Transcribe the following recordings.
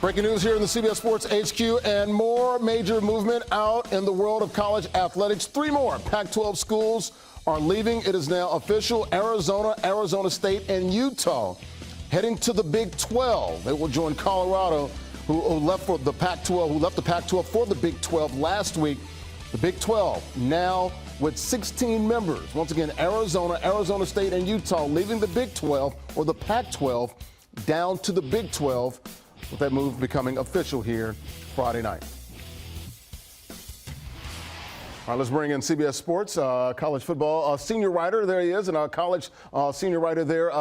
Breaking news here in the CBS Sports HQ, and more major movement out in the world of college athletics. 3 more Pac-12 schools are leaving. It is now official. Arizona, Arizona State, and Utah heading to the Big 12. They will join Colorado, who left for the Pac-12, who left the Pac-12 for the Big 12 last week. The Big 12 now with 16 members. Once again, Arizona, Arizona State, and Utah leaving the Big 12 or the Pac-12 down to the Big 12, with that move becoming official here Friday night. All right, let's bring in CBS Sports, college football senior writer. There he is, and our college senior writer there,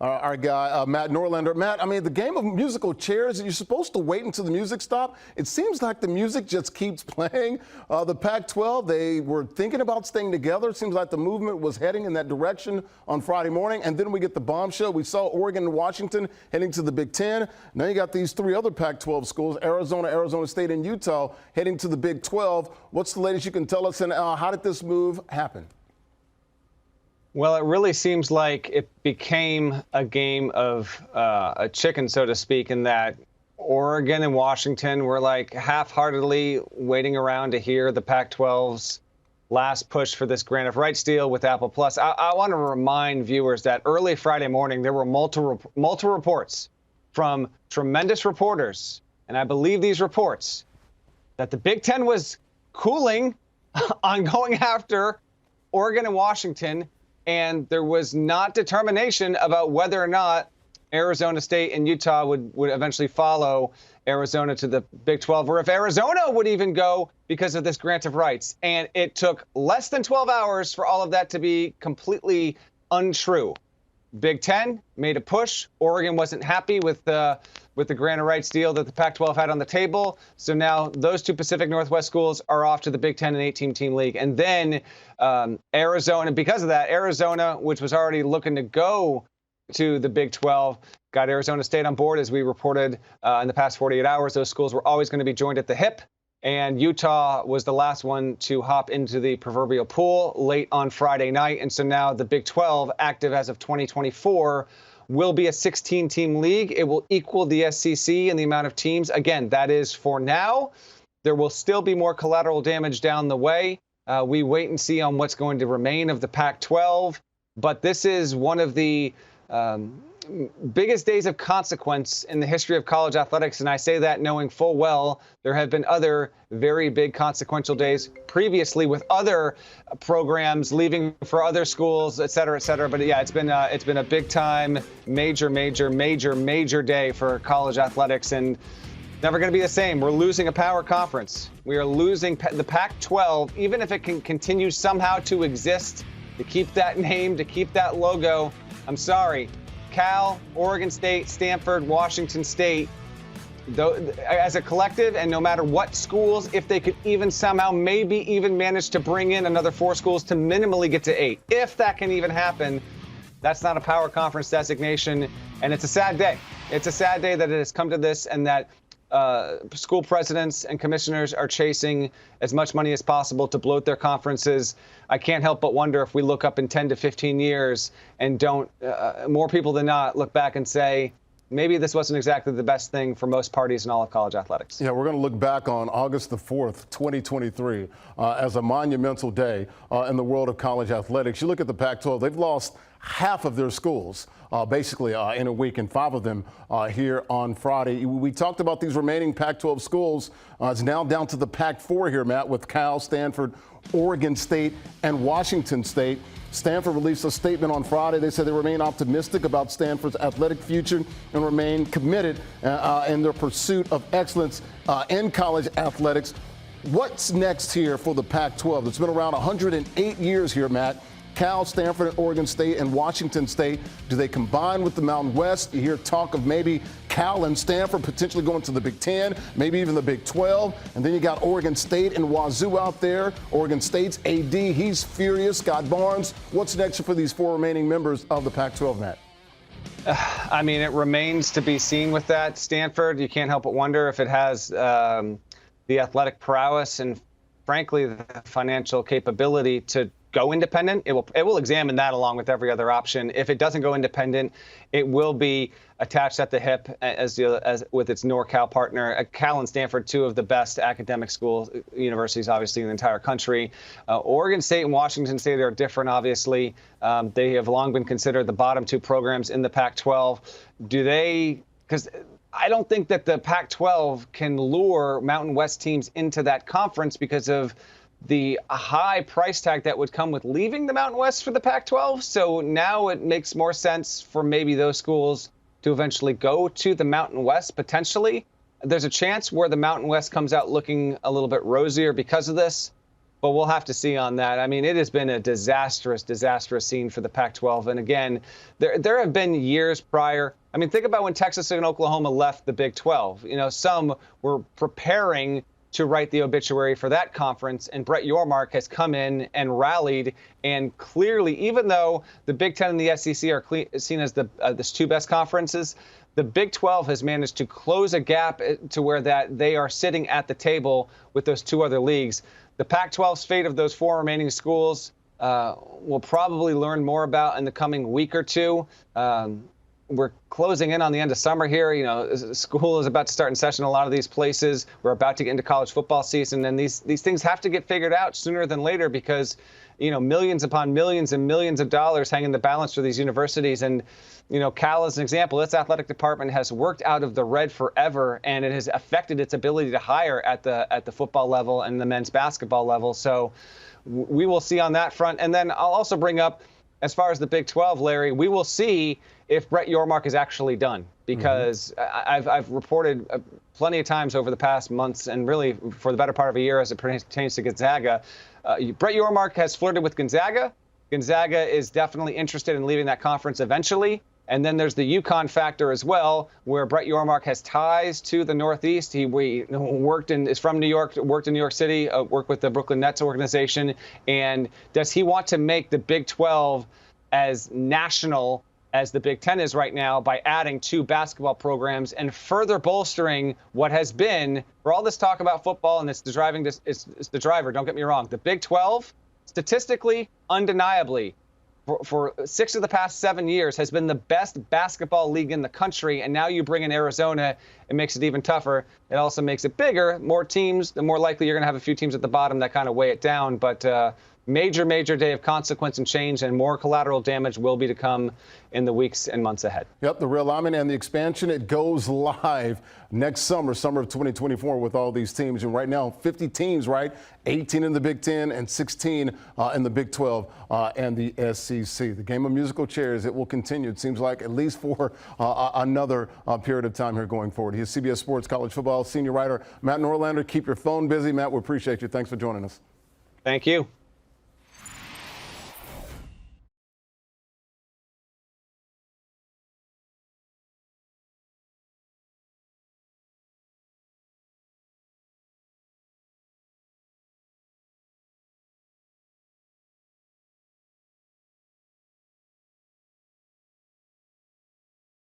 our guy, Matt Norlander. Matt, I mean, the game of musical chairs, you're supposed to wait until the music stops. It seems like the music just keeps playing. The Pac-12, they were thinking about staying together. It seems like the movement was heading in that direction on Friday morning. And then we get the bombshell. We saw Oregon and Washington heading to the Big Ten. Now you got these 3 other Pac-12 schools, Arizona, Arizona State, and Utah, heading to the Big 12. What's the latest you can tell us, and how did this move happen? Well, it really seems like it became a game of a chicken, so to speak, in that Oregon and Washington were like half-heartedly waiting around to hear the Pac-12's last push for this grant of rights deal with Apple Plus. I want to remind viewers that early Friday morning, there were multiple reports from tremendous reporters, and I believe these reports, that the Big Ten was cooling on going after Oregon and Washington, and there was not determination about whether or not Arizona State and Utah would eventually follow Arizona to the Big 12, or if Arizona would even go because of this grant of rights. And it took less than 12 hours for all of that to be completely untrue. Big Ten made a push. Oregon wasn't happy with the grant of rights deal that the Pac-12 had on the table. So now those 2 Pacific Northwest schools are off to the Big Ten and 18-team league. And then Arizona, because of that, Arizona, which was already looking to go to the Big 12, got Arizona State on board. As we reported in the past 48 hours, those schools were always going to be joined at the hip. And Utah was the last one to hop into the proverbial pool late on Friday night. And so now the Big 12, active as of 2024, will be a 16-team league. It will equal the SEC in the amount of teams. Again, that is for now. There will still be more collateral damage down the way. We wait and see on what's going to remain of the Pac-12. But this is one of the biggest days of consequence in the history of college athletics. And I say that knowing full well there have been other very big consequential days previously with other programs leaving for other schools, et cetera, et cetera. But yeah, it's been a big time, major day for college athletics, and never going to be the same. We're losing a power conference. We are losing the Pac-12, even if it can continue somehow to exist, to keep that name, to keep that logo. I'm sorry. Cal, Oregon State, Stanford, Washington State, as a collective, and no matter what schools, if they could even somehow maybe even manage to bring in another 4 schools to minimally get to 8, if that can even happen, that's not a power conference designation. And it's a sad day. It's a sad day that it has come to this, and that school presidents and commissioners are chasing as much money as possible to bloat their conferences. I can't help but wonder if we look up in 10 to 15 years and don't, more people than not, look back and say, maybe this wasn't exactly the best thing for most parties in all of college athletics. Yeah, we're going to look back on August the 4th, 2023, as a monumental day in the world of college athletics. You look at the Pac-12, they've lost half of their schools basically in a week, and 5 of them here on Friday. We talked about these remaining Pac-12 schools. It's now down to the Pac-4 here, Matt, with Cal, Stanford, Oregon State, and Washington State. Stanford released a statement on Friday. They said they remain optimistic about Stanford's athletic future and remain committed in their pursuit of excellence in college athletics. What's next here for the Pac-12? It's been around 108 years here, Matt. Cal, Stanford, Oregon State, and Washington State. Do they combine with the Mountain West? You hear talk of maybe Cal and Stanford potentially going to the Big Ten, maybe even the Big 12. And then you got Oregon State and Wazoo out there. Oregon State's AD, he's furious. Scott Barnes. What's next for these 4 remaining members of the Pac-12, Matt? I mean, it remains to be seen with that. Stanford, you can't help but wonder if it has the athletic prowess and, frankly, the financial capability to go independent, it will examine that along with every other option. If it doesn't go independent, it will be attached at the hip as with its NorCal partner. Cal and Stanford, two of the best academic schools, universities, obviously, in the entire country. Oregon State and Washington State are different, obviously. They have long been considered the bottom two programs in the Pac-12. Because I don't think that the Pac-12 can lure Mountain West teams into that conference because of the high price tag that would come with leaving the Mountain West for the Pac-12. So now it makes more sense for maybe those schools to eventually go to the Mountain West, potentially. There's a chance where the Mountain West comes out looking a little bit rosier because of this, but we'll have to see on that. I mean, it has been a disastrous scene for the Pac-12. And again, there have been years prior. I mean, think about when Texas and Oklahoma left the Big 12. You know, some were preparing to write the obituary for that conference, and Brett Yormark has come in and rallied, and clearly, even though the Big 10 and the SEC are seen as the two best conferences, the Big 12 has managed to close a gap to where that they are sitting at the table with those two other leagues. The Pac-12's fate of those four remaining schools we'll probably learn more about in the coming week or two. We're closing in on the end of summer here. You know, school is about to start in session in a lot of these places. We're about to get into college football season, and these things have to get figured out sooner than later because, you know, millions upon millions and millions of dollars hang in the balance for these universities. And, you know, Cal, as an example, its athletic department has worked out of the red forever, and it has affected its ability to hire at the football level and the men's basketball level. So we will see on that front. And then I'll also bring up, as far as the Big 12, Larry, we will see if Brett Yormark is actually done, because I've reported plenty of times over the past months and really for the better part of a year as it pertains to Gonzaga. Brett Yormark has flirted with Gonzaga. Gonzaga is definitely interested in leaving that conference eventually. And then there's the UConn factor as well, where Brett Yormark has ties to the Northeast. He is from New York, worked in New York City, worked with the Brooklyn Nets organization. And does he want to make the Big 12 as national as the Big 10 is right now by adding two basketball programs and further bolstering what has been, for all this talk about football, and it's the driver, don't get me wrong, the Big 12, statistically, undeniably, for 6 of the past 7 years has been the best basketball league in the country. And now you bring in Arizona, it makes it even tougher. It also makes it bigger. More teams, the more likely you're going to have a few teams at the bottom that kind of weigh it down. But major day of consequence and change, and more collateral damage will be to come in the weeks and months ahead. Yep, the realignment and the expansion, it goes live next summer of 2024 with all these teams. And right now, 50 teams, right? 18 in the Big 10 and 16 in the Big 12 and the SEC. The game of musical chairs, it will continue, it seems like, at least for another period of time here going forward. He's CBS Sports college football senior writer Matt Norlander. Keep your phone busy, Matt. We appreciate you. Thanks for joining us. Thank you.